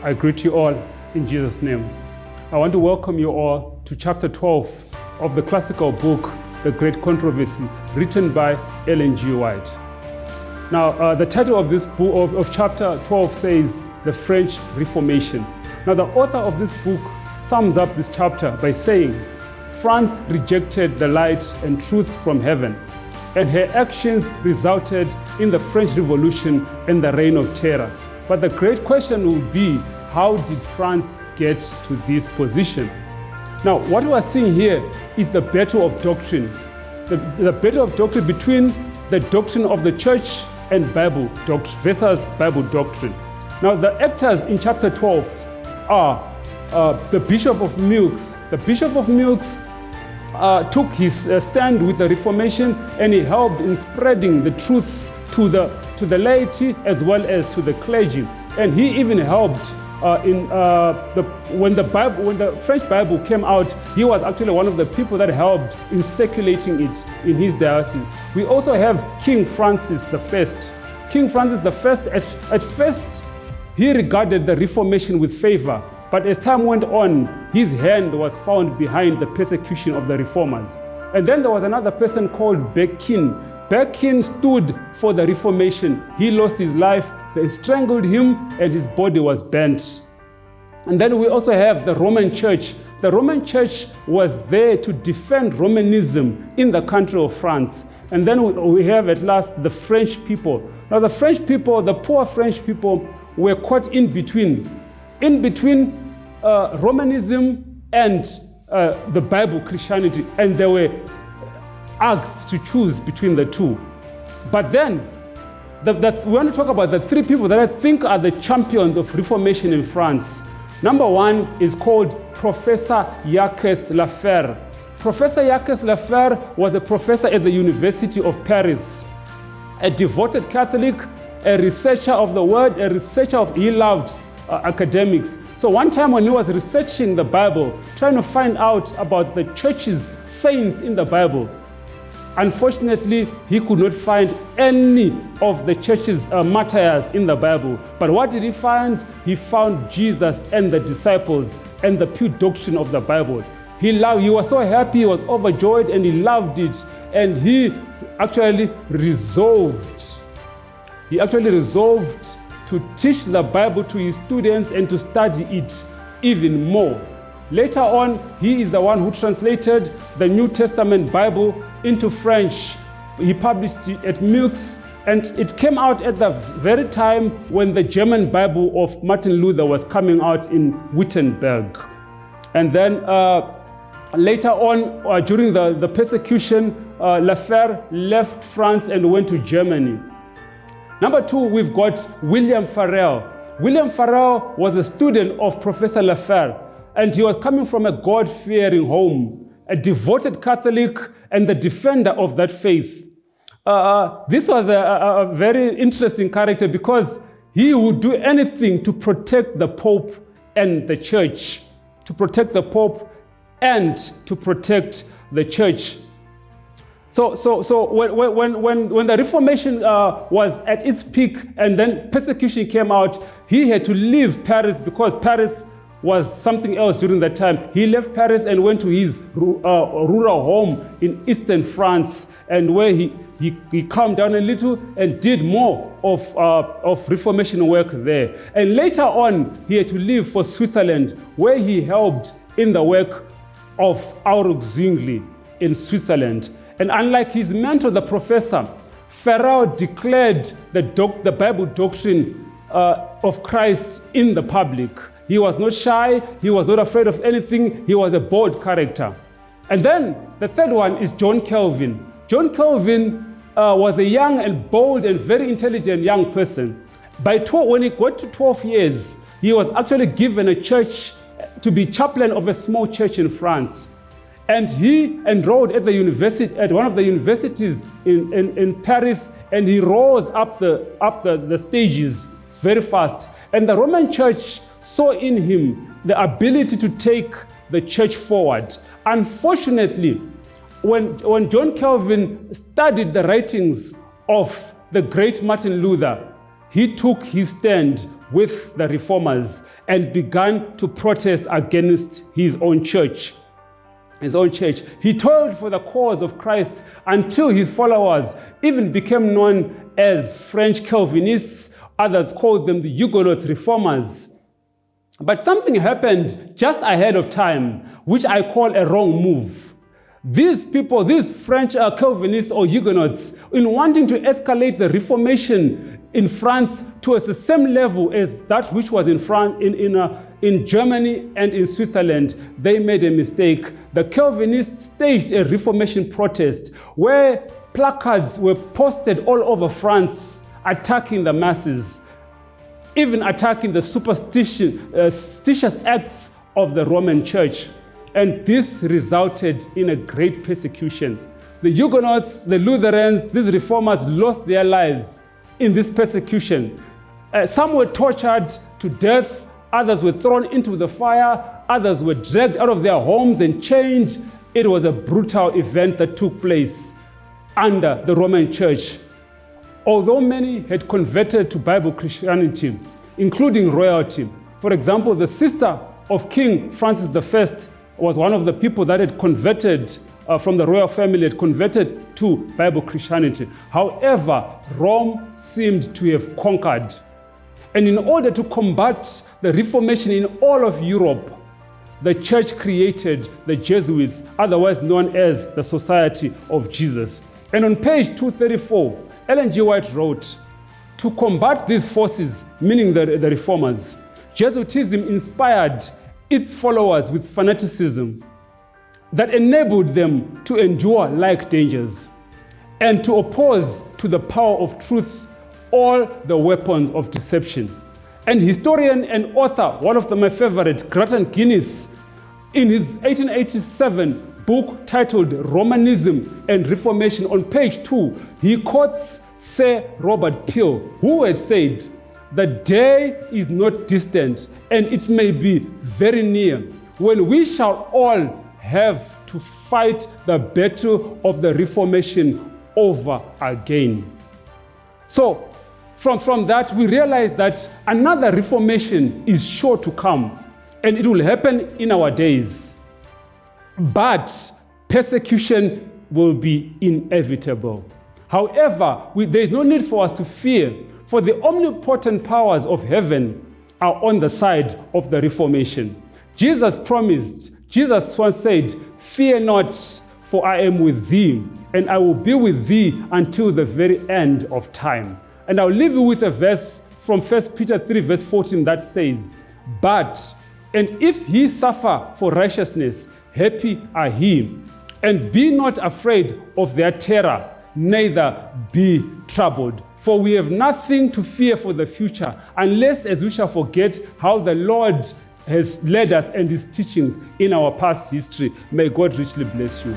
I greet you all in Jesus' name. I want to welcome you all to chapter 12 of the classical book, The Great Controversy, written by Ellen G. White. Now, the title of this book, of chapter 12 says, The French Reformation. Now, the author of this book sums up this chapter by saying, France rejected the light and truth from heaven, and her actions resulted in the French Revolution and the Reign of Terror. But the great question will be, how did France get to this position? Now, what we are seeing here is the battle of doctrine. The battle of doctrine between the doctrine of the church and Bible doctrine versus Bible doctrine. Now, the actors in chapter 12 are the Bishop of Milks. The Bishop of Milks took his stand with the Reformation, and he helped in spreading the truth to the laity as well as to the clergy. And he even helped when the French Bible came out, he was actually one of the people that helped in circulating it in his diocese. We also have King Francis I. King Francis I, at first, he regarded the Reformation with favor, but as time went on, his hand was found behind the persecution of the reformers. And then there was another person called Berquin. Berquin stood for the Reformation. He lost his life, they strangled him, and his body was burnt. And then we also have the Roman Church. The Roman Church was there to defend Romanism in the country of France. And then we have at last the French people. Now the French people, the poor French people, were caught in between Romanism and the Bible Christianity, and they were asked to choose between the two. But then we want to talk about the three people that I think are the champions of Reformation in France. Number one is called Professor Jacques Lafleur. Professor Jacques Lafleur was a professor at the University of Paris, a devoted Catholic, a researcher of the word, he loved academics. So one time when he was researching the Bible, trying to find out about the church's saints in the Bible, unfortunately, he could not find any of the church's martyrs in the Bible. But what did he find? He found Jesus and the disciples and the pure doctrine of the Bible. He was so happy, he was overjoyed, and he loved it. And he actually resolved to teach the Bible to his students and to study it even more. Later on, he is the one who translated the New Testament Bible into French. He published it at Milks, and it came out at the very time when the German Bible of Martin Luther was coming out in Wittenberg. And then later on, during the persecution, Lafleur left France and went to Germany. Number two, we've got William Farel. William Farel was a student of Professor Lafleur, and he was coming from a God-fearing home, a devoted Catholic and the defender of that faith. This was a very interesting character because he would do anything to protect the Pope and the Church, to protect the Pope and to protect the Church. So when the Reformation was at its peak and then persecution came out, he had to leave Paris because Paris was something else during that time. He left Paris and went to his rural home in eastern France, and where he calmed down a little and did more of Reformation work there. And later on, he had to leave for Switzerland, where he helped in the work of Aurich Zwingli in Switzerland. And unlike his mentor, the professor, Farel declared the Bible doctrine of Christ in the public. He was not shy, he was not afraid of anything, he was a bold character. And then the third one is John Calvin. John Calvin was a young and bold and very intelligent young person. When he got to 12 years, he was actually given a church to be chaplain of a small church in France. And he enrolled at one of the universities in Paris, and he rose up the stages very fast. And the Roman Church saw in him the ability to take the church forward. Unfortunately, when John Calvin studied the writings of the great Martin Luther, he took his stand with the reformers and began to protest against his own church. He toiled for the cause of Christ until his followers even became known as French Calvinists. Others called them the Huguenot reformers. But something happened just ahead of time, which I call a wrong move. These people, these French Calvinists or Huguenots, in wanting to escalate the Reformation in France towards the same level as that which was in France, in Germany and in Switzerland, they made a mistake. The Calvinists staged a Reformation protest where placards were posted all over France attacking the masses, even attacking the superstitious acts of the Roman Church. And this resulted in a great persecution. The Huguenots, the Lutherans, these reformers lost their lives in this persecution. Some were tortured to death, others were thrown into the fire, others were dragged out of their homes and chained. It was a brutal event that took place under the Roman Church. Although many had converted to Bible Christianity, including royalty. For example, the sister of King Francis I was one of the people that had converted from the royal family, had converted to Bible Christianity. However, Rome seemed to have conquered. And in order to combat the Reformation in all of Europe, the church created the Jesuits, otherwise known as the Society of Jesus. And on page 234, Ellen G. White wrote, to combat these forces, meaning the reformers, Jesuitism inspired its followers with fanaticism that enabled them to endure like dangers and to oppose to the power of truth all the weapons of deception. And historian and author, one of my favorite, Grattan Guinness, in his 1887 book titled Romanism and Reformation, on page 2, he quotes Sir Robert Peel, who had said, "The day is not distant, and it may be very near, when we shall all have to fight the battle of the Reformation over again." So, from that, we realize that another Reformation is sure to come, and it will happen in our days. But persecution will be inevitable. However, there is no need for us to fear, for the omnipotent powers of heaven are on the side of the Reformation. Jesus once said, "Fear not, for I am with thee, and I will be with thee until the very end of time." And I'll leave you with a verse from 1 Peter 3 verse 14 that says, and if he suffer for righteousness, happy are he, and be not afraid of their terror, neither be troubled. For we have nothing to fear for the future, unless as we shall forget how the Lord has led us and his teachings in our past history. May God richly bless you.